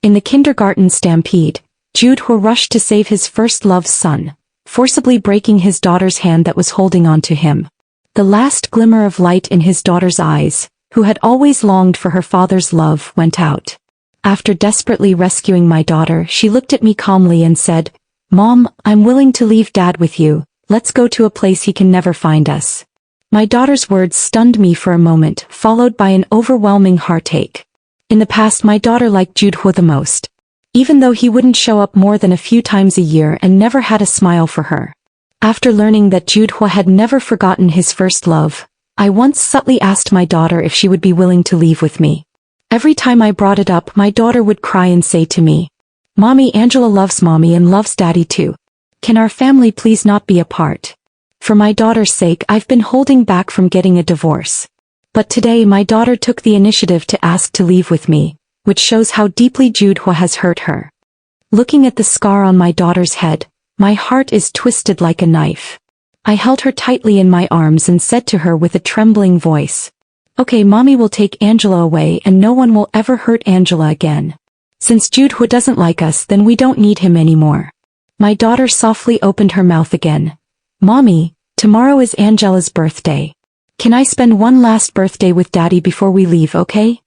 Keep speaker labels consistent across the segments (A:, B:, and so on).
A: In the kindergarten stampede, Jude rushed to save his first love's son, forcibly breaking his daughter's hand that was holding on to him. The last glimmer of light in his daughter's eyes, who had always longed for her father's love, went out. After desperately rescuing my daughter, she looked at me calmly and said, "Mom, I'm willing to leave Dad with you. Let's go to a place he can never find us." My daughter's words stunned me for a moment, followed by an overwhelming heartache. In the past, my daughter liked Jude the most, even though he wouldn't show up more than a few times a year and never had a smile for her. After learning that Jude had never forgotten his first love, I once subtly asked my daughter if she would be willing to leave with me. Every time I brought it up, my daughter would cry and say to me, "Mommy, Angela loves Mommy and loves Daddy too. Can our family please not be apart?" For my daughter's sake, I've been holding back from getting a divorce. But today my daughter took the initiative to ask to leave with me, which shows how deeply Jude has hurt her. Looking at the scar on my daughter's head, my heart is twisted like a knife. I held her tightly in my arms and said to her with a trembling voice, "Okay, Mommy will take Angela away and no one will ever hurt Angela again. Since Jude doesn't like us, then we don't need him anymore." My daughter softly opened her mouth again. "Mommy, tomorrow is Angela's birthday. Can I spend one last birthday with Daddy before we leave, okay?"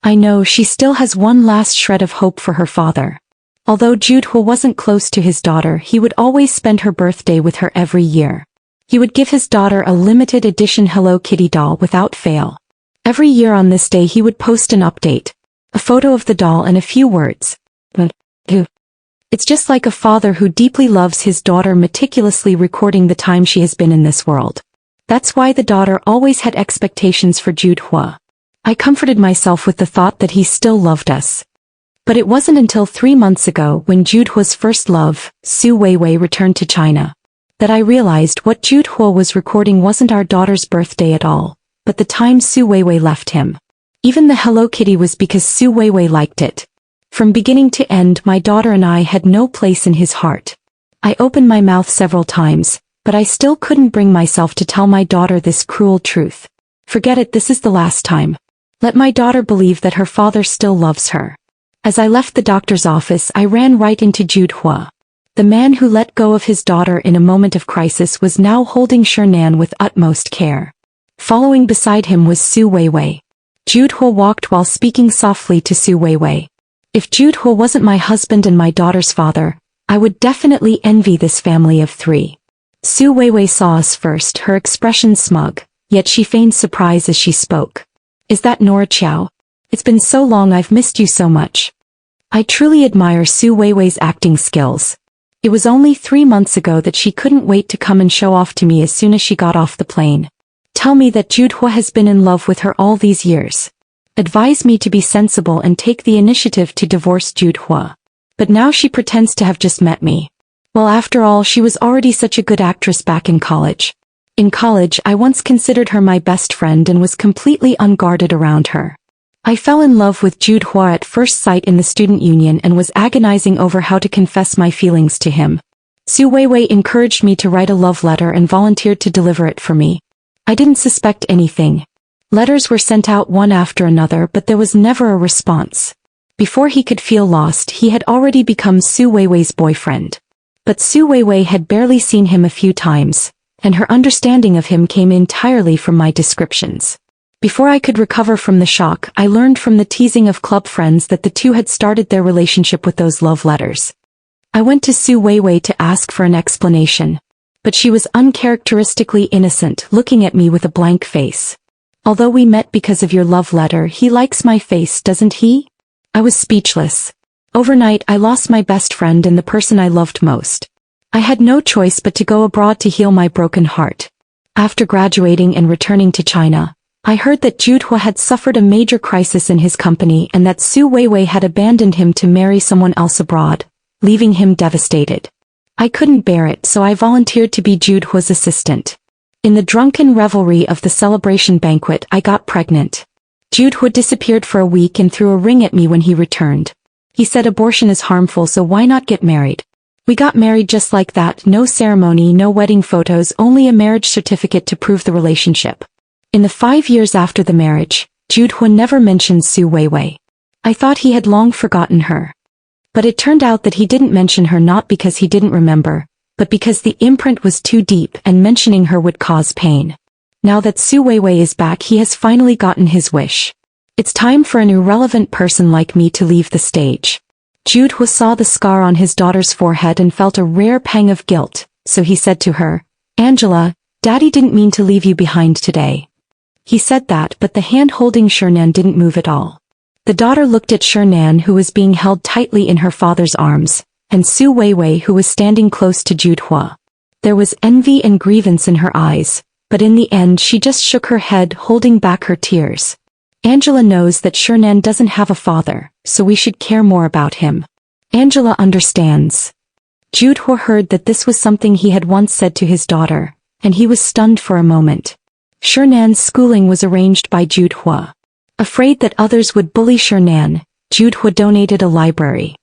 A: I know she still has one last shred of hope for her father. Although Jude wasn't close to his daughter, he would always spend her birthday with her every year. He would give his daughter a limited edition Hello Kitty doll without fail. Every year on this day he would post an update, a photo of the doll and a few words. It's just like a father who deeply loves his daughter, meticulously recording the time she has been in this world. That's why the daughter always had expectations for Jude. I comforted myself with the thought that he still loved us. But it wasn't until 3 months ago, when Jude's first love, Su Weiwei, returned to China, that I realized what Jude was recording wasn't our daughter's birthday at all, but the time Su Weiwei left him. Even the Hello Kitty was because Su Weiwei liked it. From beginning to end, my daughter and I had no place in his heart. I opened my mouth several times, but I still couldn't bring myself to tell my daughter this cruel truth. Forget it, this is the last time. Let my daughter believe that her father still loves her. As I left the doctor's office, I ran right into Jude. The man who let go of his daughter in a moment of crisis was now holding Shernan with utmost care. Following beside him was Su Weiwei. Jude walked while speaking softly to Su Weiwei. If Jude wasn't my husband and my daughter's father, I would definitely envy this family of 3. Su Weiwei saw us first, her expression smug, yet she feigned surprise as she spoke. "Is that Nora Chow? It's been so long, I've missed you so much." I truly admire Su Weiwei's acting skills. It was only 3 months ago that she couldn't wait to come and show off to me as soon as she got off the plane. Tell me that Jude has been in love with her all these years. Advise me to be sensible and take the initiative to divorce Jude. But now she pretends to have just met me. Well, after all, she was already such a good actress back in college. In college, I once considered her my best friend and was completely unguarded around her. I fell in love with Jude at first sight in the student union and was agonizing over how to confess my feelings to him. Su Weiwei encouraged me to write a love letter and volunteered to deliver it for me. I didn't suspect anything. Letters were sent out one after another, but there was never a response. Before he could feel lost, he had already become Su Weiwei's boyfriend. But Su Weiwei had barely seen him a few times, and her understanding of him came entirely from my descriptions. Before I could recover from the shock, I learned from the teasing of club friends that the two had started their relationship with those love letters. I went to Su Weiwei to ask for an explanation, but she was uncharacteristically innocent, looking at me with a blank face. "Although we met because of your love letter, he likes my face, doesn't he?" I was speechless. Overnight, I lost my best friend and the person I loved most. I had no choice but to go abroad to heal my broken heart. After graduating and returning to China, I heard that Jude had suffered a major crisis in his company and that Su Weiwei had abandoned him to marry someone else abroad, leaving him devastated. I couldn't bear it, so I volunteered to be Jude's assistant. In the drunken revelry of the celebration banquet, I got pregnant. Jude disappeared for a week and threw a ring at me when he returned. He said abortion is harmful, so why not get married? We got married just like that, no ceremony, no wedding photos, only a marriage certificate to prove the relationship. In the 5 years after the marriage, Jude never mentioned Su Weiwei. I thought he had long forgotten her. But it turned out that he didn't mention her not because he didn't remember, but because the imprint was too deep and mentioning her would cause pain. Now that Su Weiwei is back, he has finally gotten his wish. It's time for an irrelevant person like me to leave the stage. Jude saw the scar on his daughter's forehead and felt a rare pang of guilt, so he said to her, "Angela, Daddy didn't mean to leave you behind today." He said that, but the hand holding Shernan didn't move at all. The daughter looked at Shernan, who was being held tightly in her father's arms, and Su Weiwei, who was standing close to Jude. There was envy and grievance in her eyes, but in the end she just shook her head, holding back her tears. Angela knows that Shernan doesn't have a father, so we should care more about him. Angela understands. Jude heard that this was something he had once said to his daughter, and he was stunned for a moment. Shernan's schooling was arranged by Jude. Afraid that others would bully Shernan, Jude donated a library.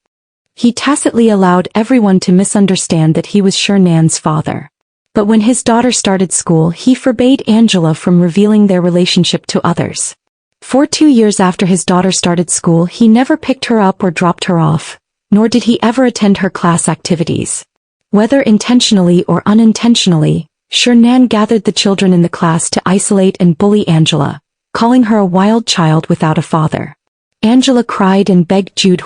A: He tacitly allowed everyone to misunderstand that he was Shernan's father. But when his daughter started school, he forbade Angela from revealing their relationship to others. For 2 years after his daughter started school, he never picked her up or dropped her off, nor did he ever attend her class activities. Whether intentionally or unintentionally, Shernan gathered the children in the class to isolate and bully Angela, calling her a wild child without a father. Angela cried and begged Jude,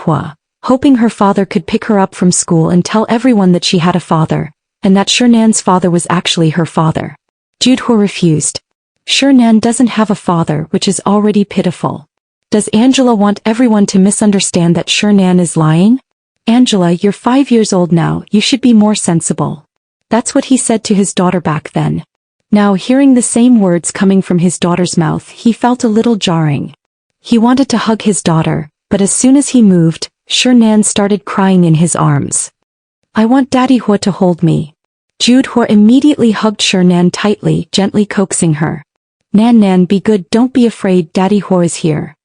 A: hoping her father could pick her up from school and tell everyone that she had a father, and that Shernan's father was actually her father. Jude refused. Shernan doesn't have a father, which is already pitiful. Does Angela want everyone to misunderstand that Shernan is lying? Angela, you're 5 years old now, you should be more sensible. That's what he said to his daughter back then. Now hearing the same words coming from his daughter's mouth, he felt a little jarring. He wanted to hug his daughter, but as soon as he moved, Shernan started crying in his arms. "I want Daddy to hold me." Jude immediately hugged Shernan tightly, gently coaxing her. "Nan, be good, don't be afraid, Daddy is here."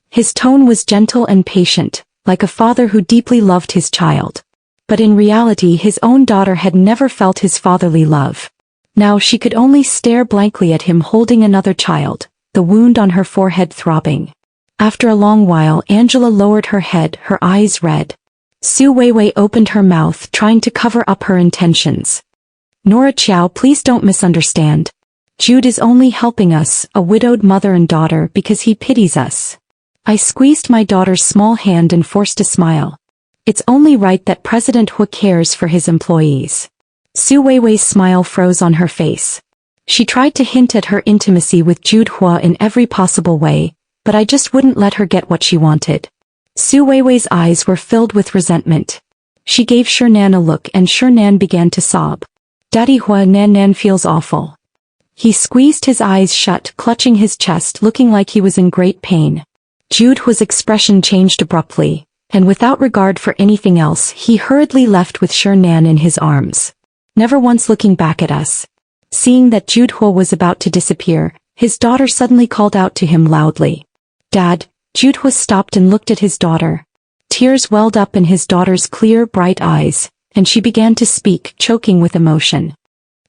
A: His tone was gentle and patient, like a father who deeply loved his child. But in reality his own daughter had never felt his fatherly love. Now she could only stare blankly at him holding another child, the wound on her forehead throbbing. After a long while Angela lowered her head, her eyes red. Su Weiwei opened her mouth, trying to cover up her intentions. "Nora Chow, please don't misunderstand. Jude is only helping us, a widowed mother and daughter, because he pities us." I squeezed my daughter's small hand and forced a smile. "It's only right that President Hu cares for his employees." Su Weiwei's smile froze on her face. She tried to hint at her intimacy with Jude in every possible way, but I just wouldn't let her get what she wanted. Su Weiwei's eyes were filled with resentment. She gave Shernan a look and Shernan began to sob. "Daddy Nan feels awful." He squeezed his eyes shut, clutching his chest, looking like he was in great pain. Jude's expression changed abruptly, and without regard for anything else, he hurriedly left with Shernan in his arms, never once looking back at us. Seeing that Jude was about to disappear, his daughter suddenly called out to him loudly. "Dad." Jude stopped and looked at his daughter. Tears welled up in his daughter's clear, bright eyes, and she began to speak, choking with emotion.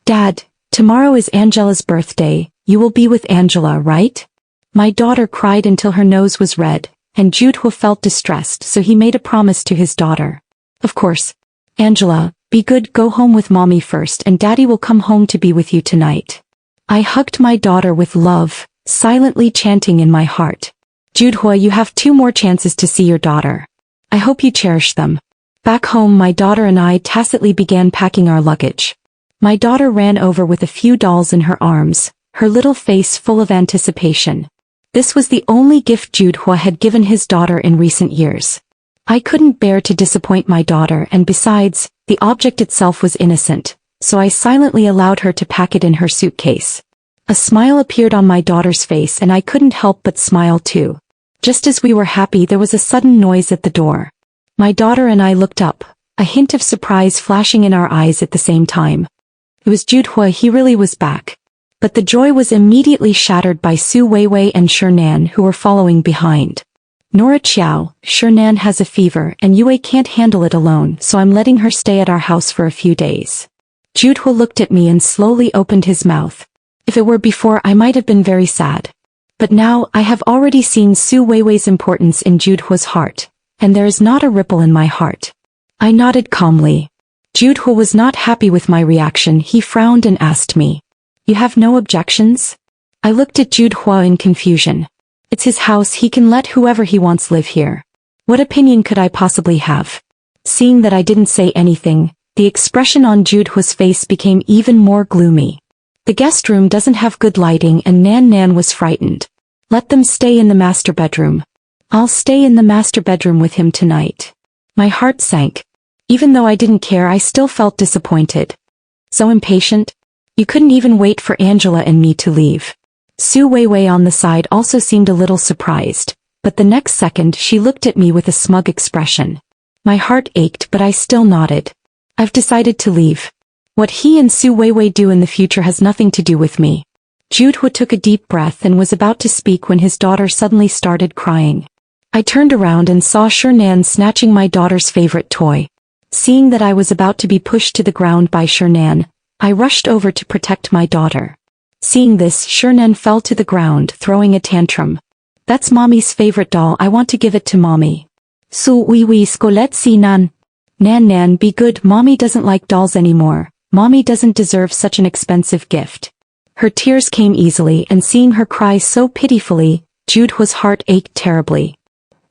A: "Dad, tomorrow is Angela's birthday, you will be with Angela, right?" My daughter cried until her nose was red, and Jude felt distressed, so he made a promise to his daughter. "Of course. Angela, be good, go home with Mommy first and Daddy will come home to be with you tonight." I hugged my daughter with love, silently chanting in my heart. "Jude, you have 2 more chances to see your daughter. I hope you cherish them." Back home my daughter and I tacitly began packing our luggage. My daughter ran over with a few dolls in her arms, her little face full of anticipation. This was the only gift Jude had given his daughter in recent years. I couldn't bear to disappoint my daughter, and besides, the object itself was innocent, so I silently allowed her to pack it in her suitcase. A smile appeared on my daughter's face and I couldn't help but smile too. Just as we were happy, there was a sudden noise at the door. My daughter and I looked up, a hint of surprise flashing in our eyes at the same time. It was Jude. He really was back. But the joy was immediately shattered by Su Weiwei and Shernan, who were following behind. "Nora Chow, Shernan has a fever and Yue can't handle it alone, so I'm letting her stay at our house for a few days." Jude looked at me and slowly opened his mouth. If it were before, I might have been very sad. But now I have already seen Su Weiwei's importance in Jude's heart, and there is not a ripple in my heart. I nodded calmly. Judhwa was not happy with my reaction. He frowned and asked me, "You have no objections?" I looked at Judhwa in confusion. It's his house, he can let whoever he wants live here. What opinion could I possibly have? Seeing that I didn't say anything, the expression on Judhwa's face became even more gloomy. The guest room doesn't have good lighting and Nan was frightened. Let them stay in the master bedroom. I'll stay in the master bedroom with him tonight. My heart sank. Even though I didn't care, I still felt disappointed. So impatient. You couldn't even wait for Angela and me to leave. Su Weiwei on the side also seemed a little surprised, but the next second she looked at me with a smug expression. My heart ached, but I still nodded. I've decided to leave. What he and Su Weiwei do in the future has nothing to do with me. Judhwa took a deep breath and was about to speak when his daughter suddenly started crying. I turned around and saw Shernan snatching my daughter's favorite toy. Seeing that I was about to be pushed to the ground by Shernan, I rushed over to protect my daughter. Seeing this, Shernan fell to the ground, throwing a tantrum. "That's mommy's favorite doll, I want to give it to mommy." "Su Weiwei skolet si nan." Nan, be good, mommy doesn't like dolls anymore. Mommy doesn't deserve such an expensive gift. Her tears came easily, and seeing her cry so pitifully, Judhwa's heart ached terribly.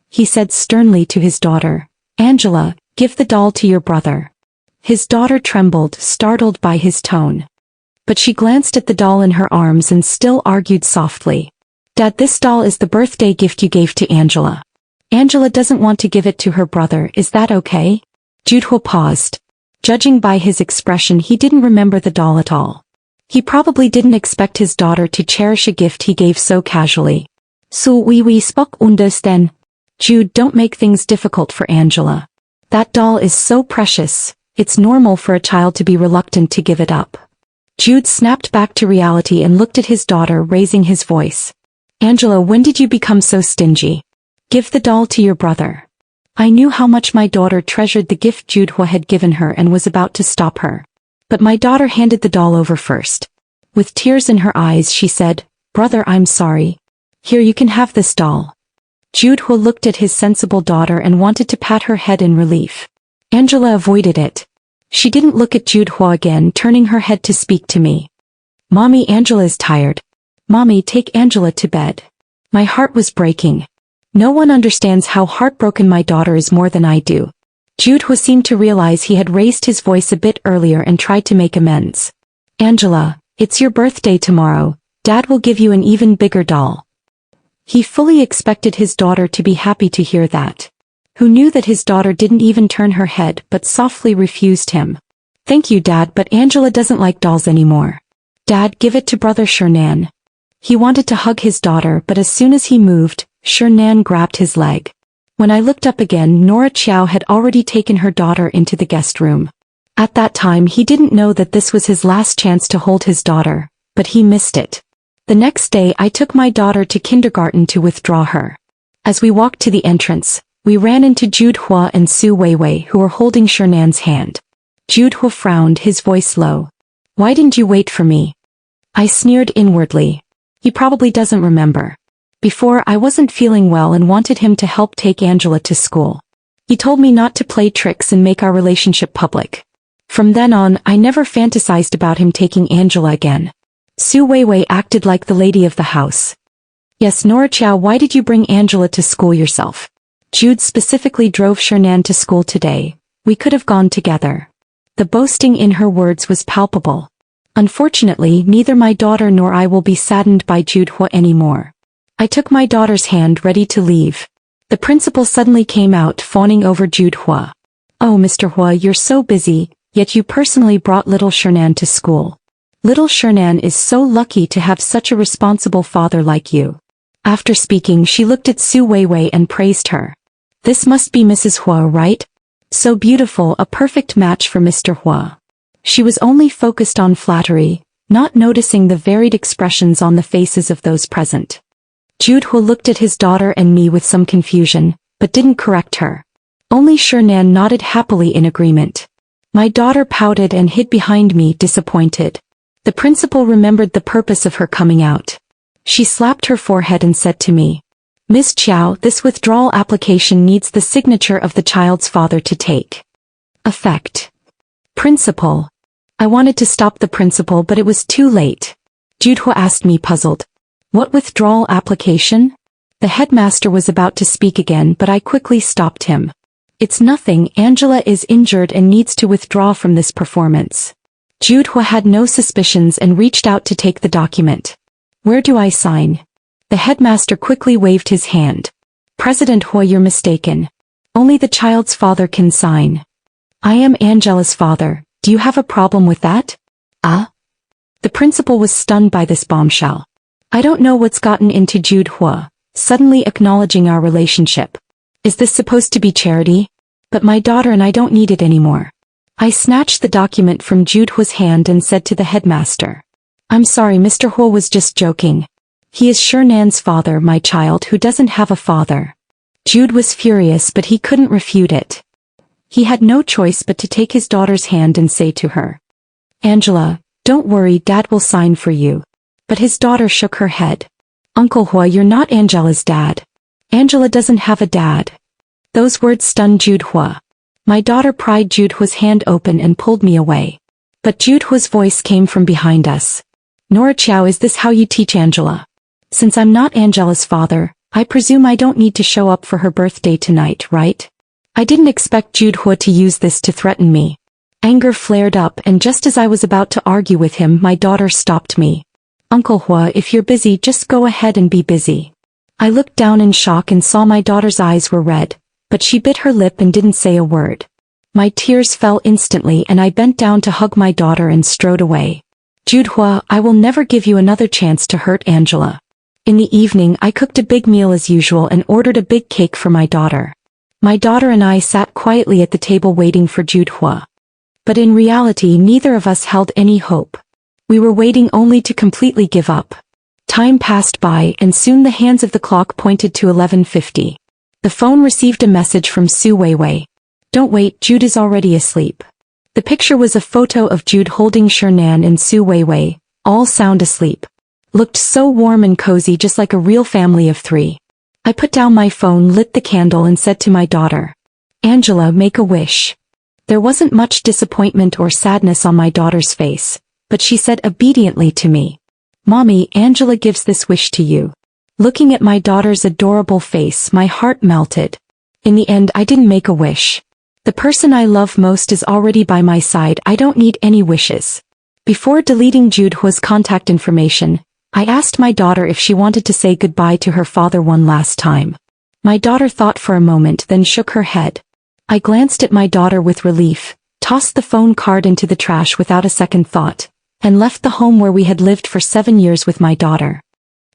A: He said sternly to his daughter, "Angela, give the doll to your brother." His daughter trembled, startled by his tone. But she glanced at the doll in her arms and still argued softly. "Dad, this doll is the birthday gift you gave to Angela. Angela doesn't want to give it to her brother, is that okay?" Judhwa paused. Judging by his expression, he didn't remember the doll at all. He probably didn't expect his daughter to cherish a gift he gave so casually. "So we spoke understand." "Jude, don't make things difficult for Angela. That doll is so precious, it's normal for a child to be reluctant to give it up." Jude snapped back to reality and looked at his daughter, raising his voice. "Angela, when did you become so stingy? Give the doll to your brother." I knew how much my daughter treasured the gift Judhwa had given her and was about to stop her. But my daughter handed the doll over first. With tears in her eyes, she said, "Brother, I'm sorry. Here, you can have this doll." Judhwa looked at his sensible daughter and wanted to pat her head in relief. Angela avoided it. She didn't look at Judhwa again, turning her head to speak to me. "Mommy, Angela is tired. Mommy, take Angela to bed." My heart was breaking. No one understands how heartbroken my daughter is more than I do. Judhwa seemed to realize he had raised his voice a bit earlier and tried to make amends. "Angela, it's your birthday tomorrow. Dad will give you an even bigger doll." He fully expected his daughter to be happy to hear that. Who knew that his daughter didn't even turn her head but softly refused him. "Thank you, Dad, but Angela doesn't like dolls anymore." "Dad, give it to Brother Shernan." He wanted to hug his daughter, but as soon as he moved, Shernan grabbed his leg. When I looked up again, Nora Chiao had already taken her daughter into the guest room. At that time he didn't know that this was his last chance to hold his daughter, but he missed it. The next day I took my daughter to kindergarten to withdraw her. As we walked to the entrance, we ran into Judhwa and Su Weiwei, who were holding Shernan's hand. Judhwa frowned, his voice low. "Why didn't you wait for me?" I sneered inwardly. He probably doesn't remember. Before, I wasn't feeling well and wanted him to help take Angela to school. He told me not to play tricks and make our relationship public. From then on, I never fantasized about him taking Angela again. Su Weiwei acted like the lady of the house. "Yes, Nora Chiao, why did you bring Angela to school yourself? Jude specifically drove Shernan to school today. We could have gone together." The boasting in her words was palpable. Unfortunately, neither my daughter nor I will be saddened by Judhwa anymore. I took my daughter's hand, ready to leave. The principal suddenly came out, fawning over Judhwa. "Oh, Mr. Hua, you're so busy, yet you personally brought little Shernan to school. Little Shernan is so lucky to have such a responsible father like you." After speaking, she looked at Su Weiwei and praised her. "This must be Mrs. Hua, right? So beautiful, a perfect match for Mr. Hua." She was only focused on flattery, not noticing the varied expressions on the faces of those present. Judhwa looked at his daughter and me with some confusion, but didn't correct her. Only Shernan nodded happily in agreement. My daughter pouted and hid behind me, disappointed. The principal remembered the purpose of her coming out. She slapped her forehead and said to me, Ms. Chow, this withdrawal application needs the signature of the child's father to take effect. Principal. I wanted to stop the principal, but it was too late. Judhwa asked me, puzzled. What withdrawal application? The headmaster was about to speak again, but I quickly stopped him. It's nothing. Angela is injured and needs to withdraw from this performance. Judhwa had no suspicions and reached out to take the document. Where do I sign? The headmaster quickly waved his hand. President Hua, you're mistaken. Only the child's father can sign. I am Angela's father. Do you have a problem with that? The principal was stunned by this bombshell. I don't know what's gotten into Judhwa, suddenly acknowledging our relationship. Is this supposed to be charity? But my daughter and I don't need it anymore. I snatched the document from Judhwa's hand and said to the headmaster. I'm sorry, Mr. Hua was just joking. He is Shernan's father, my child, who doesn't have a father. Jude was furious, but he couldn't refute it. He had no choice but to take his daughter's hand and say to her, Angela, don't worry, Dad will sign for you. But his daughter shook her head. Uncle Hua, you're not Angela's dad. Angela doesn't have a dad. Those words stunned Judhwa. My daughter pried Judhwa's hand open and pulled me away. But Judhwa's voice came from behind us. Nora Chow, is this how you teach Angela? Since I'm not Angela's father, I presume I don't need to show up for her birthday tonight, right? I didn't expect Judhwa to use this to threaten me. Anger flared up, and just as I was about to argue with him, my daughter stopped me. Uncle Hua, if you're busy, just go ahead and be busy. I looked down in shock and saw my daughter's eyes were red, but she bit her lip and didn't say a word. My tears fell instantly and I bent down to hug my daughter and strode away. Judhwa, I will never give you another chance to hurt Angela. In the evening, I cooked a big meal as usual and ordered a big cake for my daughter. My daughter and I sat quietly at the table waiting for Judhwa. But in reality, neither of us held any hope. We were waiting only to completely give up. Time passed by and soon the hands of the clock pointed to 11:50. The phone received a message from Su Weiwei. Don't wait, Jude is already asleep. The picture was a photo of Jude holding Shernan and Su Weiwei, all sound asleep. Looked so warm and cozy, just like a real family of three. I put down my phone, lit the candle and said to my daughter, Angela, make a wish. There wasn't much disappointment or sadness on my daughter's face, but she said obediently to me, Mommy, Angela gives this wish to you. Looking at my daughter's adorable face, my heart melted. In the end, I didn't make a wish. The person I love most is already by my side. I don't need any wishes. Before deleting Judhwa's contact information, I asked my daughter if she wanted to say goodbye to her father one last time. My daughter thought for a moment, then shook her head. I glanced at my daughter with relief, tossed the phone card into the trash without a second thought, and left the home where we had lived for 7 years with my daughter.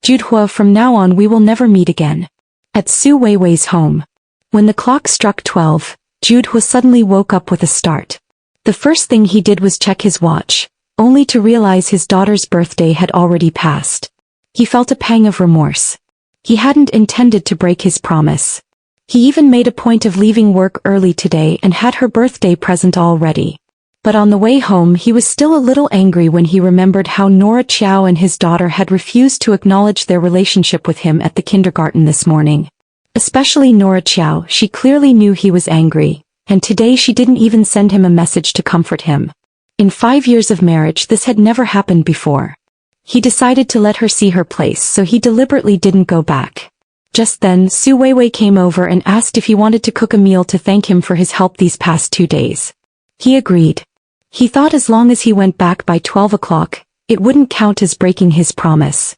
A: Judhwa, from now on we will never meet again. At Su Weiwei's home. When the clock struck 12, Judhwa suddenly woke up with a start. The first thing he did was check his watch, only to realize his daughter's birthday had already passed. He felt a pang of remorse. He hadn't intended to break his promise. He even made a point of leaving work early today and had her birthday present all ready. But on the way home he was still a little angry when he remembered how Nora Chow and his daughter had refused to acknowledge their relationship with him at the kindergarten this morning. Especially Nora Chow, she clearly knew he was angry, and today she didn't even send him a message to comfort him. In 5 years of marriage this had never happened before. He decided to let her see her place, so he deliberately didn't go back. Just then, Su Weiwei came over and asked if he wanted to cook a meal to thank him for his help these past 2 days. He agreed. He thought as long as he went back by 12 o'clock, it wouldn't count as breaking his promise.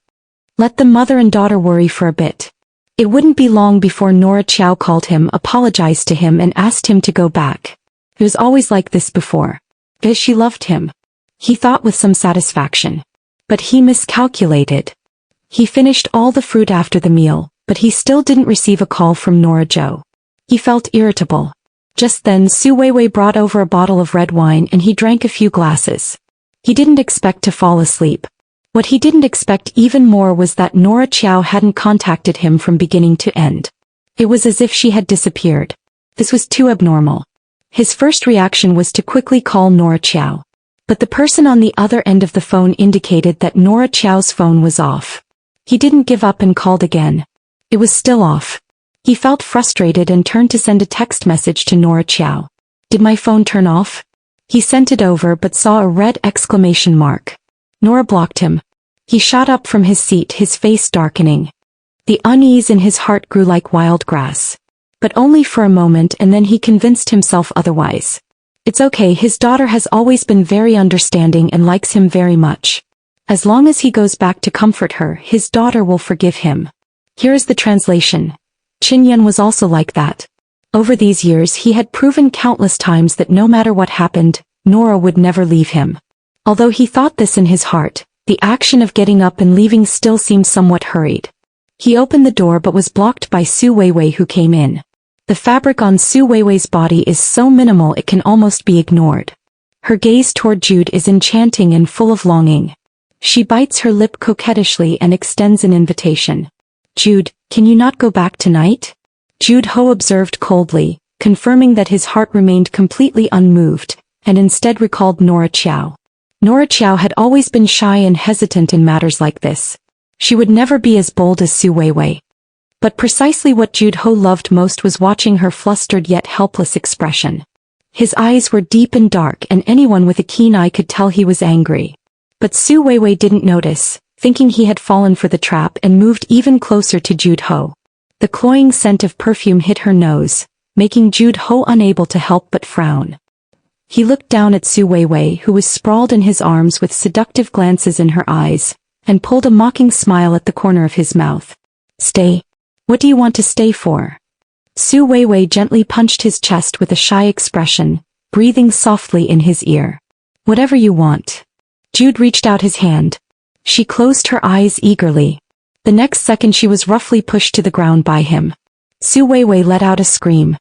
A: Let the mother and daughter worry for a bit. It wouldn't be long before Nora Chow called him, apologized to him and asked him to go back. It was always like this before. Because she loved him. He thought with some satisfaction. But he miscalculated. He finished all the fruit after the meal, but he still didn't receive a call from Nora Zhou. He felt irritable. Just then Su Weiwei brought over a bottle of red wine and he drank a few glasses. He didn't expect to fall asleep. What he didn't expect even more was that Nora Chow hadn't contacted him from beginning to end. It was as if she had disappeared. This was too abnormal. His first reaction was to quickly call Nora Chow. But the person on the other end of the phone indicated that Nora Chow's phone was off. He didn't give up and called again. It was still off. He felt frustrated and turned to send a text message to Nora Chow. Did my phone turn off? He sent it over but saw a red exclamation mark. Nora blocked him. He shot up from his seat, his face darkening. The unease in his heart grew like wild grass. But only for a moment, and then he convinced himself otherwise. It's okay, his daughter has always been very understanding and likes him very much. As long as he goes back to comfort her, his daughter will forgive him. Here is the translation. Chinyan was also like that. Over these years he had proven countless times that no matter what happened, Nora would never leave him. Although he thought this in his heart, the action of getting up and leaving still seemed somewhat hurried. He opened the door but was blocked by Su Weiwei, who came in. The fabric on Su Weiwei's body is so minimal it can almost be ignored. Her gaze toward Jude is enchanting and full of longing. She bites her lip coquettishly and extends an invitation. Jude, can you not go back tonight? Jude Ho observed coldly, confirming that his heart remained completely unmoved, and instead recalled Nora Chow. Nora Chow had always been shy and hesitant in matters like this. She would never be as bold as Su Weiwei. But precisely what Jude Ho loved most was watching her flustered yet helpless expression. His eyes were deep and dark, and anyone with a keen eye could tell he was angry. But Su Weiwei didn't notice, thinking he had fallen for the trap, and moved even closer to Jude Ho. The cloying scent of perfume hit her nose, making Jude Ho unable to help but frown. He looked down at Su Weiwei, who was sprawled in his arms with seductive glances in her eyes, and pulled a mocking smile at the corner of his mouth. Stay. What do you want to stay for? Su Weiwei gently punched his chest with a shy expression, breathing softly in his ear. Whatever you want. Jude reached out his hand. She closed her eyes eagerly. The next second she was roughly pushed to the ground by him. Su Weiwei let out a scream.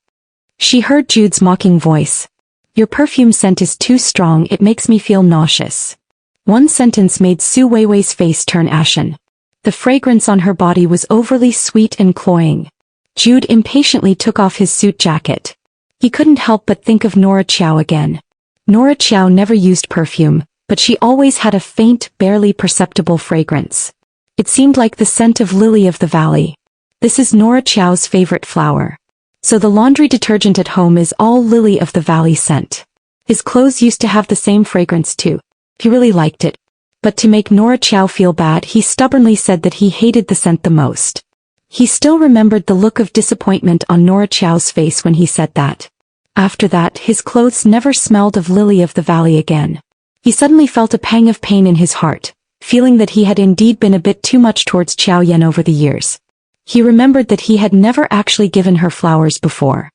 A: She heard Jude's mocking voice. Your perfume scent is too strong, it makes me feel nauseous. One sentence made Su Weiwei's face turn ashen. The fragrance on her body was overly sweet and cloying. Jude impatiently took off his suit jacket. He couldn't help but think of Nora Chow again. Nora Chow never used perfume, but she always had a faint, barely perceptible fragrance. It seemed like the scent of lily of the valley. This is Nora Chow's favorite flower. So the laundry detergent at home is all lily of the valley scent. His clothes used to have the same fragrance too. He really liked it. But to make Nora Chow feel bad, he stubbornly said that he hated the scent the most. He still remembered the look of disappointment on Nora Chow's face when he said that. After that, his clothes never smelled of lily of the valley again. He suddenly felt a pang of pain in his heart, feeling that he had indeed been a bit too much towards Chow Yen over the years. He remembered that he had never actually given her flowers before.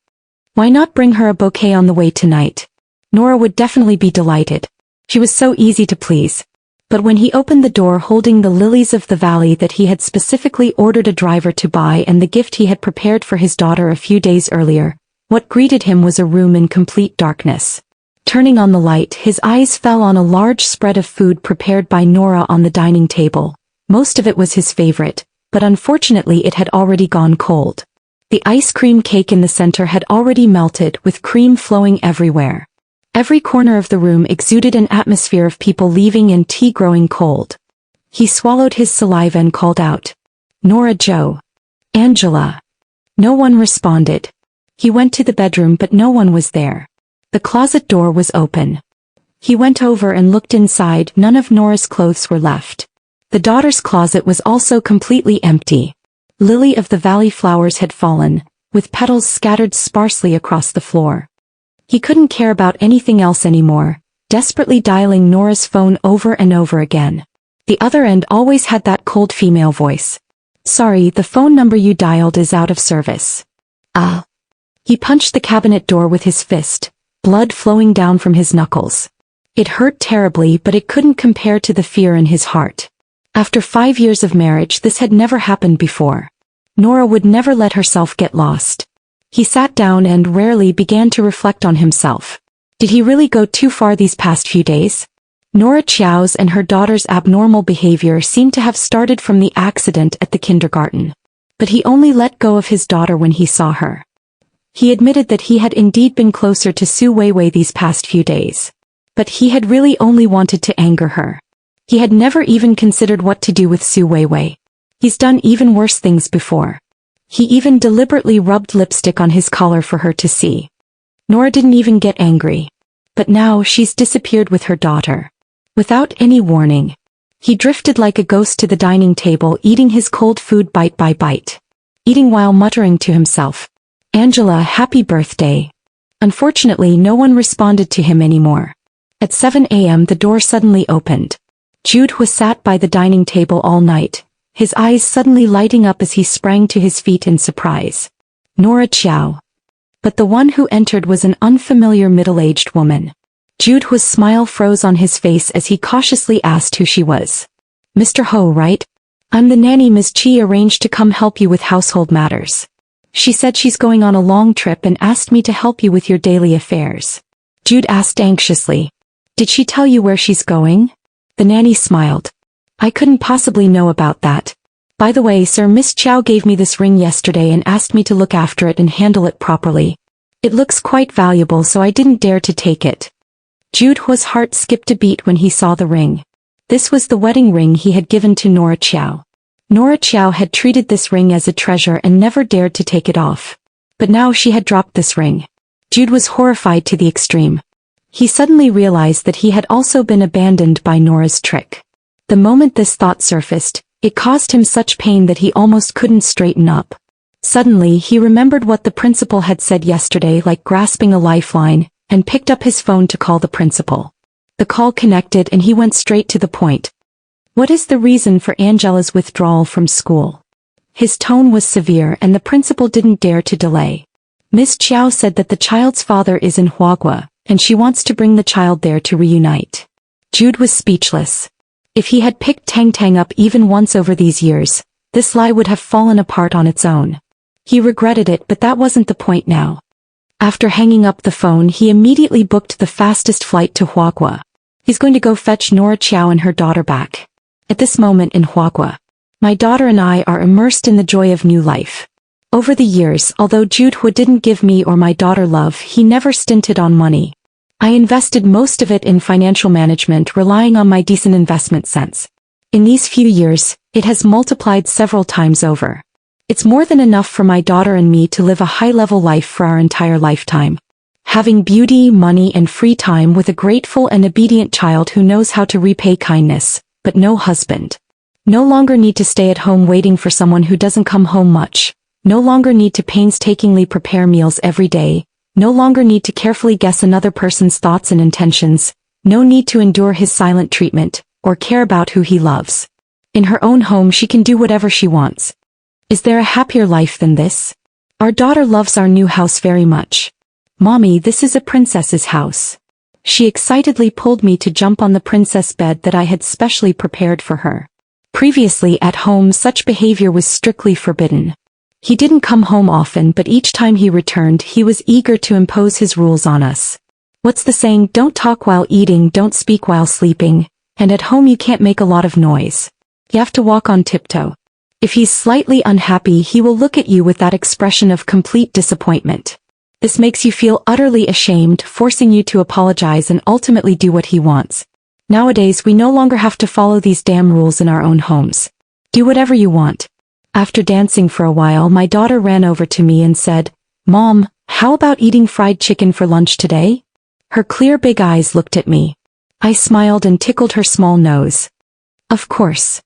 A: Why not bring her a bouquet on the way tonight? Nora would definitely be delighted. She was so easy to please. But when he opened the door holding the lilies of the valley that he had specifically ordered a driver to buy and the gift he had prepared for his daughter a few days earlier, what greeted him was a room in complete darkness. Turning on the light, his eyes fell on a large spread of food prepared by Nora on the dining table. Most of it was his favorite, but unfortunately it had already gone cold. The ice cream cake in the center had already melted, with cream flowing everywhere. Every corner of the room exuded an atmosphere of people leaving and tea growing cold. He swallowed his saliva and called out, Nora Jo. Angela. No one responded. He went to the bedroom but no one was there. The closet door was open. He went over and looked inside. None of Nora's clothes were left. The daughter's closet was also completely empty. Lily of the valley flowers had fallen, with petals scattered sparsely across the floor. He couldn't care about anything else anymore, desperately dialing Nora's phone over and over again. The other end always had that cold female voice. Sorry, the phone number you dialed is out of service. Ah. He punched the cabinet door with his fist, blood flowing down from his knuckles. It hurt terribly, but it couldn't compare to the fear in his heart. After 5 years of marriage, this had never happened before. Nora would never let herself get lost. He sat down and rarely began to reflect on himself. Did he really go too far these past few days? Nora Chow's and her daughter's abnormal behavior seemed to have started from the accident at the kindergarten. But he only let go of his daughter when he saw her. He admitted that he had indeed been closer to Su Weiwei these past few days. But he had really only wanted to anger her. He had never even considered what to do with Su Weiwei. He's done even worse things before. He even deliberately rubbed lipstick on his collar for her to see. Nora didn't even get angry. But now she's disappeared with her daughter. Without any warning. He drifted like a ghost to the dining table, eating his cold food bite by bite. Eating while muttering to himself, "Angela, happy birthday." Unfortunately, no one responded to him anymore. At 7 a.m. the door suddenly opened. Jude was sat by the dining table all night, his eyes suddenly lighting up as he sprang to his feet in surprise. Nora Chow. But the one who entered was an unfamiliar middle-aged woman. Jude's smile froze on his face as he cautiously asked who she was. "Mr. Ho, right? I'm the nanny Ms. Chi arranged to come help you with household matters. She said she's going on a long trip and asked me to help you with your daily affairs." Jude asked anxiously. "Did she tell you where she's going?" The nanny smiled. "I couldn't possibly know about that. By the way, sir, Miss Chow gave me this ring yesterday and asked me to look after it and handle it properly. It looks quite valuable, so I didn't dare to take it." Jude's heart skipped a beat when he saw the ring. This was the wedding ring he had given to Nora Chow. Nora Chow had treated this ring as a treasure and never dared to take it off. But now she had dropped this ring. Jude was horrified to the extreme. He suddenly realized that he had also been abandoned by Nora's trick. The moment this thought surfaced, it caused him such pain that he almost couldn't straighten up. Suddenly he remembered what the principal had said yesterday, like grasping a lifeline, and picked up his phone to call the principal. The call connected and he went straight to the point. "What is the reason for Angela's withdrawal from school?" His tone was severe and the principal didn't dare to delay. "Miss Chow said that the child's father is in Huagua, and she wants to bring the child there to reunite." Jude was speechless. If he had picked Tang Tang up even once over these years, this lie would have fallen apart on its own. He regretted it, but that wasn't the point now. After hanging up the phone, he immediately booked the fastest flight to Huagua. He's going to go fetch Nora Chow and her daughter back. At this moment in Huagua, my daughter and I are immersed in the joy of new life. Over the years, although Jude didn't give me or my daughter love, he never stinted on money. I invested most of it in financial management, relying on my decent investment sense. In these few years, it has multiplied several times over. It's more than enough for my daughter and me to live a high-level life for our entire lifetime. Having beauty, money and free time with a grateful and obedient child who knows how to repay kindness, but no husband. No longer need to stay at home waiting for someone who doesn't come home much. No longer need to painstakingly prepare meals every day. No longer need to carefully guess another person's thoughts and intentions. No need to endure his silent treatment, or care about who he loves. In her own home she can do whatever she wants. Is there a happier life than this? Our daughter loves our new house very much. Mommy, this is a princess's house. She excitedly pulled me to jump on the princess bed that I had specially prepared for her. Previously at home such behavior was strictly forbidden. He didn't come home often, but each time he returned he was eager to impose his rules on us. What's the saying? Don't talk while eating, don't speak while sleeping, and at home you can't make a lot of noise. You have to walk on tiptoe. If he's slightly unhappy he will look at you with that expression of complete disappointment. This makes you feel utterly ashamed, forcing you to apologize and ultimately do what he wants. Nowadays we no longer have to follow these damn rules in our own homes. Do whatever you want. After dancing for a while my daughter ran over to me and said, "Mom, how about eating fried chicken for lunch today?" Her clear big eyes looked at me. I smiled and tickled her small nose. "Of course."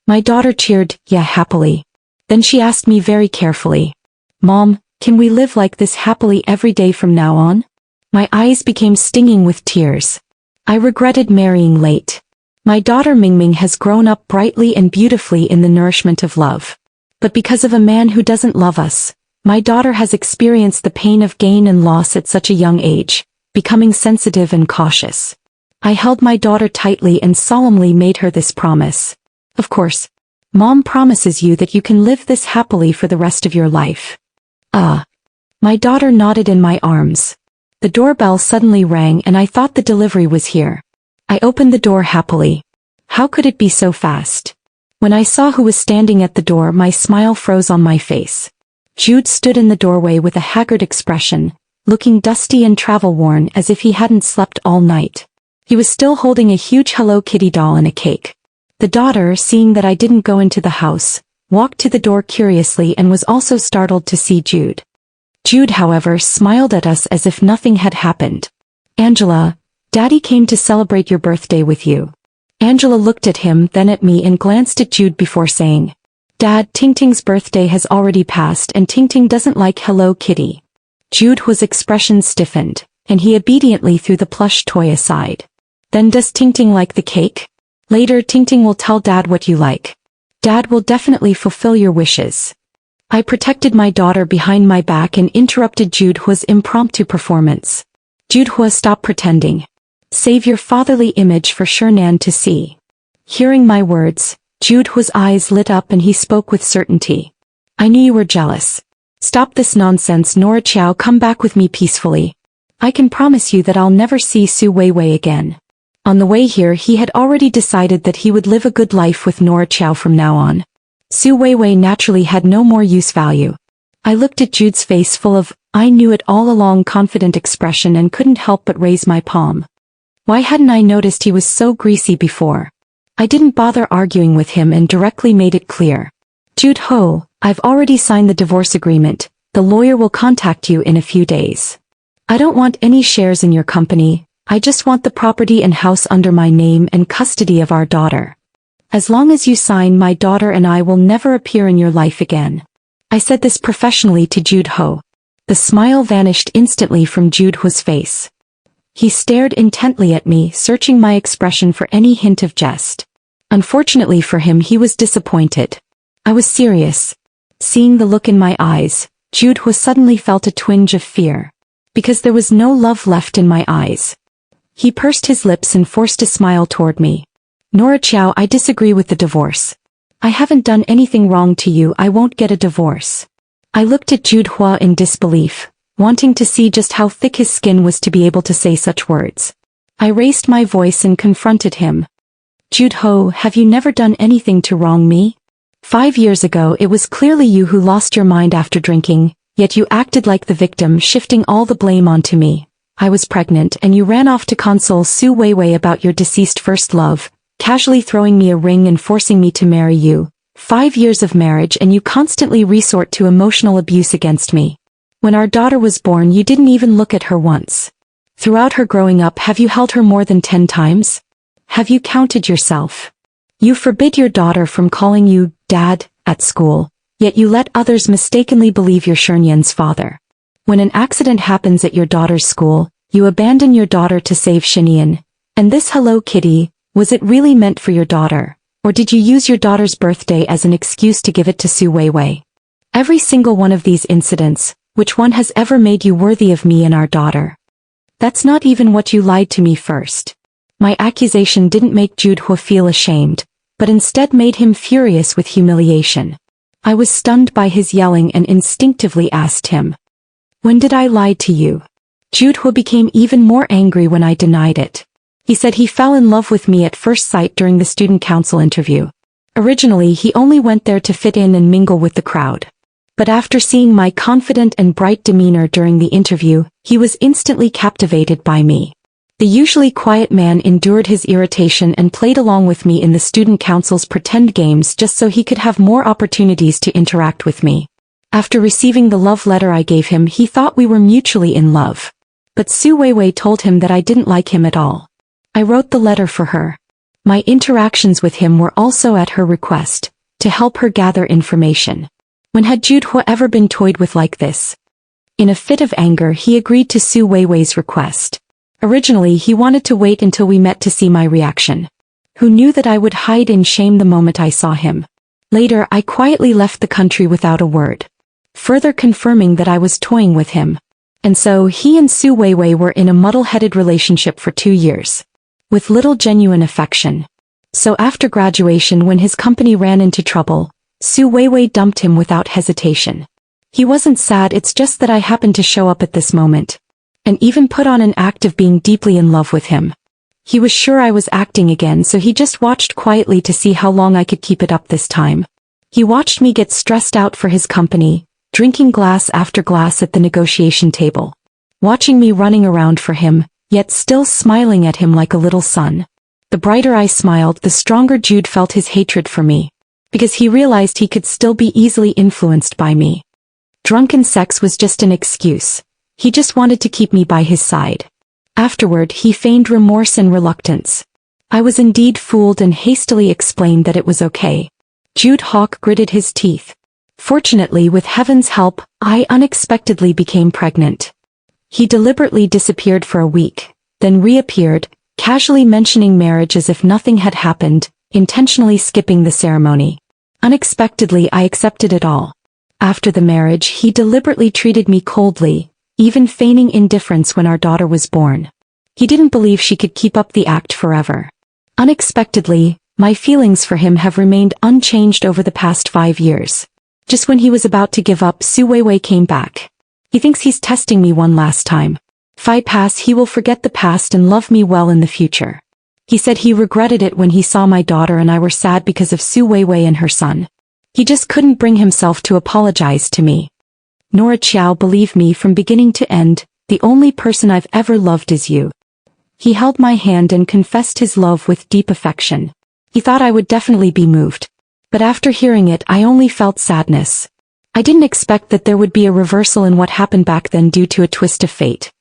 A: My daughter cheered, yeah, happily. Then she asked me very carefully, "Mom, can we live like this happily every day from now on?" My eyes became stinging with tears. I regretted marrying late. My daughter Mingming has grown up brightly and beautifully in the nourishment of love. But because of a man who doesn't love us, my daughter has experienced the pain of gain and loss at such a young age, becoming sensitive and cautious. I held my daughter tightly and solemnly made her this promise. "Of course, Mom promises you that you can live this happily for the rest of your life." My daughter nodded in my arms. The doorbell suddenly rang and I thought the delivery was here. I opened the door happily. How could it be so fast? When I saw who was standing at the door my smile froze on my face. Jude stood in the doorway with a haggard expression, looking dusty and travel-worn as if he hadn't slept all night. He was still holding a huge Hello Kitty doll and a cake. The daughter, seeing that I didn't go into the house, walked to the door curiously and was also startled to see Jude. Jude, however, smiled at us as if nothing had happened. "Angela, Daddy came to celebrate your birthday with you." Angela looked at him, then at me, and glanced at Jude before saying, "Dad, Tingting's birthday has already passed and Tingting doesn't like Hello Kitty." Jude's expression stiffened, and he obediently threw the plush toy aside. "Then does Tingting like the cake? Later Tingting will tell Dad what you like. Dad will definitely fulfill your wishes." I protected my daughter behind my back and interrupted Jude's impromptu performance. "Jude, stop pretending. Save your fatherly image for Shernan to see." Hearing my words, Jude's eyes lit up and he spoke with certainty. "I knew you were jealous. Stop this nonsense, Nora Chow. Come back with me peacefully. I can promise you that I'll never see Su Weiwei again." On the way here he had already decided that he would live a good life with Nora Chow from now on. Su Weiwei naturally had no more use value. I looked at Jude's face full of, I knew it all along, confident expression and couldn't help but raise my palm. Why hadn't I noticed he was so greasy before? I didn't bother arguing with him and directly made it clear. "Jude Ho, I've already signed the divorce agreement. The lawyer will contact you in a few days. I don't want any shares in your company. I just want the property and house under my name and custody of our daughter. As long as you sign, my daughter and I will never appear in your life again." I said this professionally to Jude Ho. The smile vanished instantly from Jude's face. He stared intently at me, searching my expression for any hint of jest. Unfortunately for him, he was disappointed. I was serious. Seeing the look in my eyes, Jude suddenly felt a twinge of fear. Because there was no love left in my eyes. He pursed his lips and forced a smile toward me. "Nora Chow, I disagree with the divorce. I haven't done anything wrong to you. I won't get a divorce." I looked at Jude in disbelief, wanting to see just how thick his skin was to be able to say such words. I raised my voice and confronted him. "Jude Ho, have you never done anything to wrong me? 5 years ago it was clearly you who lost your mind after drinking, yet you acted like the victim, shifting all the blame onto me. I was pregnant and you ran off to console Su Weiwei about your deceased first love, casually throwing me a ring and forcing me to marry you. 5 years of marriage and you constantly resort to emotional abuse against me. When our daughter was born you didn't even look at her once. Throughout her growing up, have you held her more than 10 times? Have you counted yourself? You forbid your daughter from calling you Dad at school, yet you let others mistakenly believe you're Shernyan's father. When an accident happens at your daughter's school, you abandon your daughter to save Shenyan. And this Hello Kitty, was it really meant for your daughter? Or did you use your daughter's birthday as an excuse to give it to Su Weiwei? Every single one of these incidents, which one has ever made you worthy of me and our daughter? That's not even what you lied to me first." My accusation didn't make Jude feel ashamed, but instead made him furious with humiliation. I was stunned by his yelling and instinctively asked him, "When did I lie to you?" Jude became even more angry when I denied it. He said he fell in love with me at first sight during the student council interview. Originally he only went there to fit in and mingle with the crowd. But after seeing my confident and bright demeanor during the interview, he was instantly captivated by me. The usually quiet man endured his irritation and played along with me in the student council's pretend games just so he could have more opportunities to interact with me. After receiving the love letter I gave him, he thought we were mutually in love. But Su Weiwei told him that I didn't like him at all. I wrote the letter for her. My interactions with him were also at her request, to help her gather information. When had Jude ever been toyed with like this? In a fit of anger he agreed to Su Weiwei's request. Originally he wanted to wait until we met to see my reaction. Who knew that I would hide in shame the moment I saw him? Later I quietly left the country without a word, further confirming that I was toying with him. And so he and Su Weiwei were in a muddle-headed relationship for 2 years. With little genuine affection. So after graduation, when his company ran into trouble, Su Weiwei dumped him without hesitation. He wasn't sad, it's just that I happened to show up at this moment. And even put on an act of being deeply in love with him. He was sure I was acting again, so he just watched quietly to see how long I could keep it up this time. He watched me get stressed out for his company, drinking glass after glass at the negotiation table. Watching me running around for him, yet still smiling at him like a little son. The brighter I smiled, the stronger Jude felt his hatred for me. because he realized he could still be easily influenced by me. Drunken sex was just an excuse. He just wanted to keep me by his side. Afterward, he feigned remorse and reluctance. I was indeed fooled and hastily explained that it was okay. Jude Hawk gritted his teeth. Fortunately, with heaven's help, I unexpectedly became pregnant. He deliberately disappeared for a week, then reappeared, casually mentioning marriage as if nothing had happened, intentionally skipping the ceremony. Unexpectedly, I accepted it all. After the marriage, he deliberately treated me coldly, even feigning indifference when our daughter was born. He didn't believe she could keep up the act forever. Unexpectedly, my feelings for him have remained unchanged over the past 5 years. Just when he was about to give up, Su Weiwei came back. He thinks he's testing me one last time. If I pass, he will forget the past and love me well in the future. He said he regretted it when he saw my daughter and I were sad because of Su Weiwei and her son. He just couldn't bring himself to apologize to me. Nora Qiao, believe me from beginning to end, the only person I've ever loved is you. He held my hand and confessed his love with deep affection. He thought I would definitely be moved. But after hearing it, I only felt sadness. I didn't expect that there would be a reversal in what happened back then due to a twist of fate.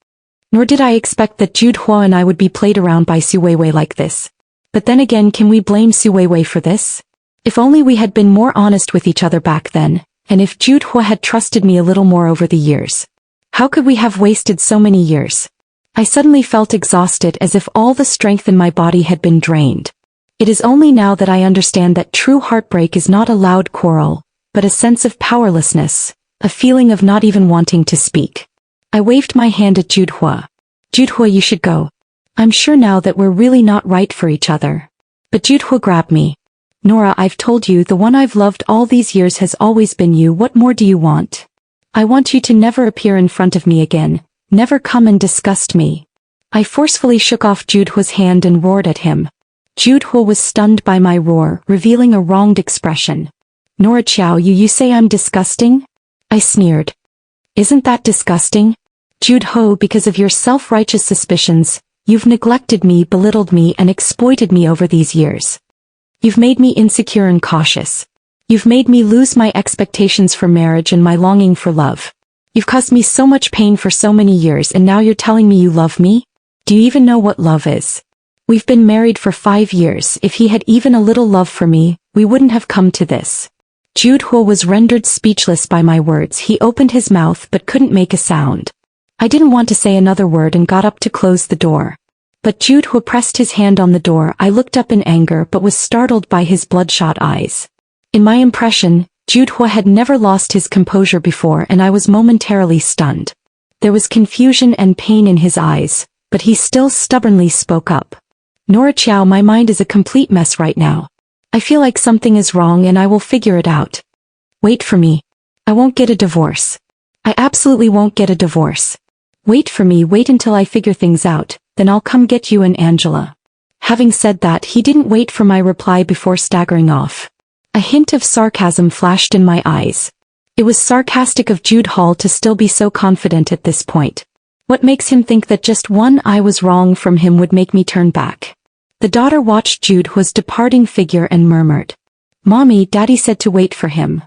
A: Nor did I expect that Jude Hua and I would be played around by Su Weiwei like this. But then again, can we blame Su Weiwei for this? If only we had been more honest with each other back then, and if Jude Hua had trusted me a little more over the years. How could we have wasted so many years? I suddenly felt exhausted, as if all the strength in my body had been drained. It is only now that I understand that true heartbreak is not a loud quarrel, but a sense of powerlessness, a feeling of not even wanting to speak. I waved my hand at Jude Hua. Jude Hua, you should go. I'm sure now that we're really not right for each other. But Jude Hua grabbed me. Nora, I've told you, the one I've loved all these years has always been you. What more do you want? I want you to never appear in front of me again, never come and disgust me. I forcefully shook off Jude Hua's hand and roared at him. Jude Hua was stunned by my roar, revealing a wronged expression. Nora Qiao, you say I'm disgusting? I sneered. Isn't that disgusting? Jude Hua, because of your self-righteous suspicions, you've neglected me, belittled me, and exploited me over these years. You've made me insecure and cautious. You've made me lose my expectations for marriage and my longing for love. You've caused me so much pain for so many years, and now you're telling me you love me? Do you even know what love is? We've been married for 5 years. If he had even a little love for me, we wouldn't have come to this. Jude Hua was rendered speechless by my words. He opened his mouth but couldn't make a sound. I didn't want to say another word and got up to close the door. But Jude Hua pressed his hand on the door. I looked up in anger but was startled by his bloodshot eyes. In my impression, Jude Hua had never lost his composure before, and I was momentarily stunned. There was confusion and pain in his eyes, but he still stubbornly spoke up. Nora Qiao, my mind is a complete mess right now. I feel like something is wrong and I will figure it out. Wait for me. I won't get a divorce. I absolutely won't get a divorce. Wait for me, wait until I figure things out, then I'll come get you and Angela. Having said that, he didn't wait for my reply before staggering off. A hint of sarcasm flashed in my eyes. It was sarcastic of Jude Hall to still be so confident at this point. What makes him think that just one I was wrong from him would make me turn back? The daughter watched Jude Hua's departing figure and murmured. Mommy, Daddy said to wait for him.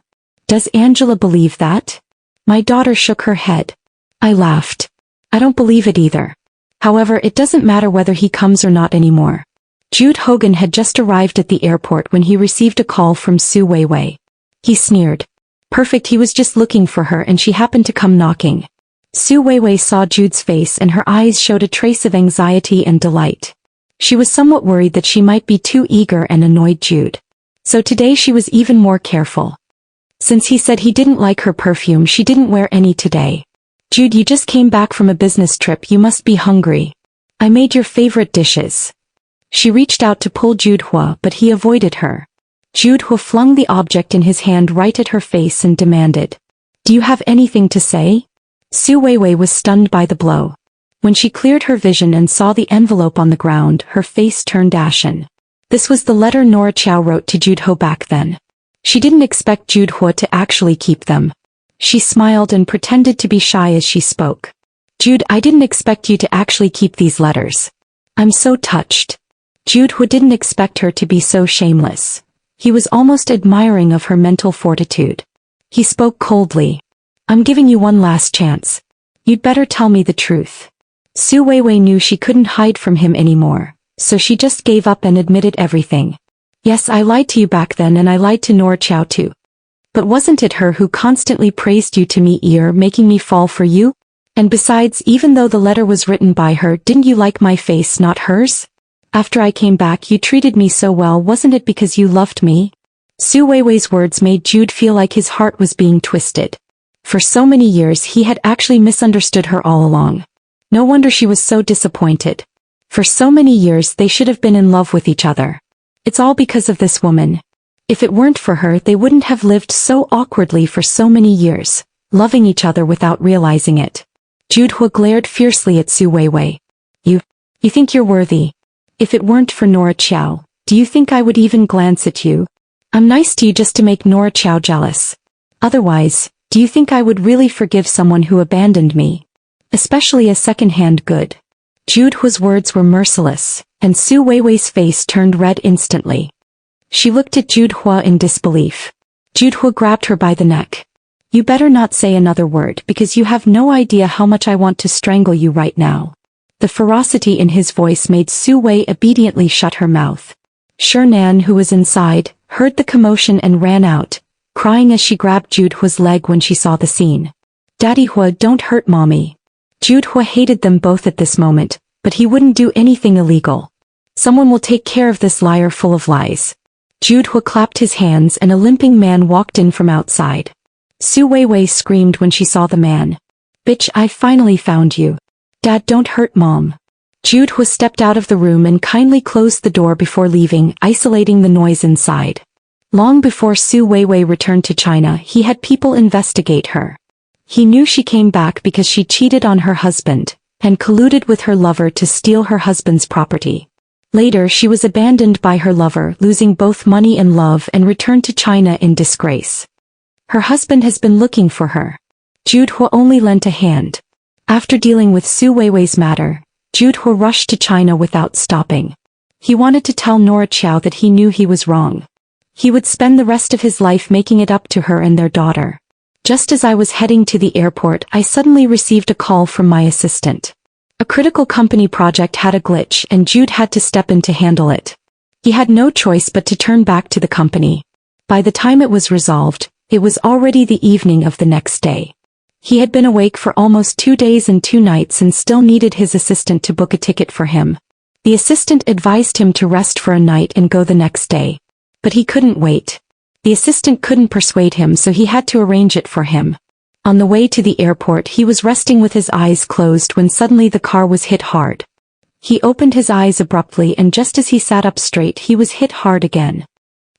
A: Does Angela believe that? My daughter shook her head. I laughed. I don't believe it either. However, it doesn't matter whether he comes or not anymore. Jude Hogan had just arrived at the airport when he received a call from Su Weiwei. He sneered. Perfect, he was just looking for her and she happened to come knocking. Su Weiwei saw Jude's face and her eyes showed a trace of anxiety and delight. She was somewhat worried that she might be too eager and annoyed Jude. So today she was even more careful. Since he said he didn't like her perfume, she didn't wear any today. Jude, you just came back from a business trip, you must be hungry. I made your favorite dishes. She reached out to pull Jude Hua, but he avoided her. Jude Hua flung the object in his hand right at her face and demanded. Do you have anything to say? Su Weiwei was stunned by the blow. When she cleared her vision and saw the envelope on the ground, her face turned ashen. This was the letter Nora Qiao wrote to Jude Hua back then. She didn't expect Jude Hua to actually keep them. She smiled and pretended to be shy as she spoke. Jude, I didn't expect you to actually keep these letters. I'm so touched. Jude Hua didn't expect her to be so shameless. He was almost admiring of her mental fortitude. He spoke coldly. I'm giving you one last chance. You'd better tell me the truth. Su Weiwei knew she couldn't hide from him anymore, so she just gave up and admitted everything. Yes, I lied to you back then, and I lied to Nora Chow too. But wasn't it her who constantly praised you to me, making me fall for you? And besides, even though the letter was written by her, didn't you like my face, not hers? After I came back you treated me so well, wasn't it because you loved me? Su Weiwei's words made Jude feel like his heart was being twisted. For so many years he had actually misunderstood her all along. No wonder she was so disappointed. For so many years they should have been in love with each other. It's all because of this woman. If it weren't for her, they wouldn't have lived so awkwardly for so many years, loving each other without realizing it. Jude Hua glared fiercely at Su Weiwei. You think you're worthy? If it weren't for Nora Chow, do you think I would even glance at you? I'm nice to you just to make Nora Chow jealous. Otherwise, do you think I would really forgive someone who abandoned me? Especially a second-hand good. Jude Hua's words were merciless, and Su Weiwei's face turned red instantly. She looked at Jude Hua in disbelief. Jude Hua grabbed her by the neck. You better not say another word, because you have no idea how much I want to strangle you right now. The ferocity in his voice made Su Wei obediently shut her mouth. Shernan, who was inside, heard the commotion and ran out, crying as she grabbed Jude Hua's leg when she saw the scene. Daddy Hua, don't hurt mommy. Jude Hua hated them both at this moment, but he wouldn't do anything illegal. Someone will take care of this liar full of lies. Jude Hua clapped his hands and a limping man walked in from outside. Su Weiwei screamed when she saw the man. Bitch, I finally found you. Dad, don't hurt mom. Jude Hua stepped out of the room and kindly closed the door before leaving, isolating the noise inside. Long before Su Weiwei returned to China, he had people investigate her. He knew she came back because she cheated on her husband, and colluded with her lover to steal her husband's property. Later she was abandoned by her lover, losing both money and love, and returned to China in disgrace. Her husband has been looking for her. Jude Hua only lent a hand. After dealing with Su Weiwei's matter, Jude Hua rushed to China without stopping. He wanted to tell Nora Chow that he knew he was wrong. He would spend the rest of his life making it up to her and their daughter. Just as I was heading to the airport, I suddenly received a call from my assistant. A critical company project had a glitch and Jude had to step in to handle it. He had no choice but to turn back to the company. By the time it was resolved, it was already the evening of the next day. He had been awake for almost 2 days and 2 nights and still needed his assistant to book a ticket for him. The assistant advised him to rest for a night and go the next day. But he couldn't wait. The assistant couldn't persuade him, so he had to arrange it for him. On the way to the airport he was resting with his eyes closed when suddenly the car was hit hard. He opened his eyes abruptly and just as he sat up straight he was hit hard again.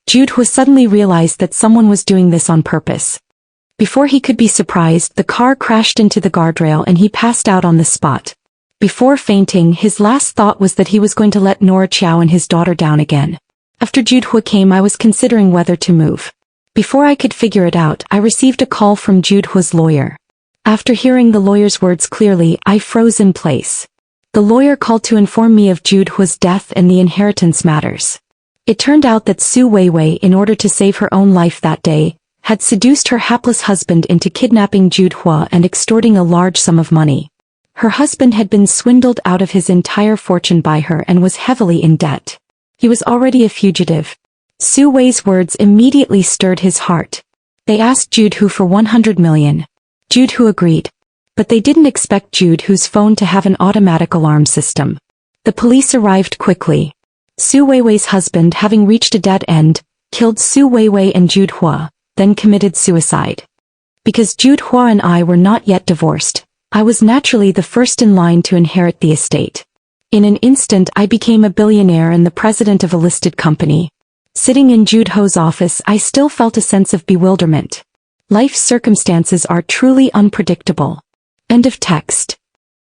A: Jude Hua suddenly realized that someone was doing this on purpose. Before he could be surprised, the car crashed into the guardrail and he passed out on the spot. Before fainting, his last thought was that he was going to let Nora Chow and his daughter down again. After Jude Hua came, I was considering whether to move. Before I could figure it out, I received a call from Jude Hua's lawyer. After hearing the lawyer's words clearly, I froze in place. The lawyer called to inform me of Jude Hua's death and the inheritance matters. It turned out that Su Weiwei, in order to save her own life that day, had seduced her hapless husband into kidnapping Jude Hua and extorting a large sum of money. Her husband had been swindled out of his entire fortune by her and was heavily in debt. He was already a fugitive. Su Wei's words immediately stirred his heart. They asked Jude Hu for 100 million. Jude Hu agreed. But they didn't expect Jude Hu's phone to have an automatic alarm system. The police arrived quickly. Su Weiwei's husband, having reached a dead end, killed Su Weiwei and Jude Hua, then committed suicide. Because Jude Hua and I were not yet divorced, I was naturally the first in line to inherit the estate. In an instant I became a billionaire and the president of a listed company. Sitting in Jude Hua's office, I still felt a sense of bewilderment. Life's circumstances are truly unpredictable. End of text.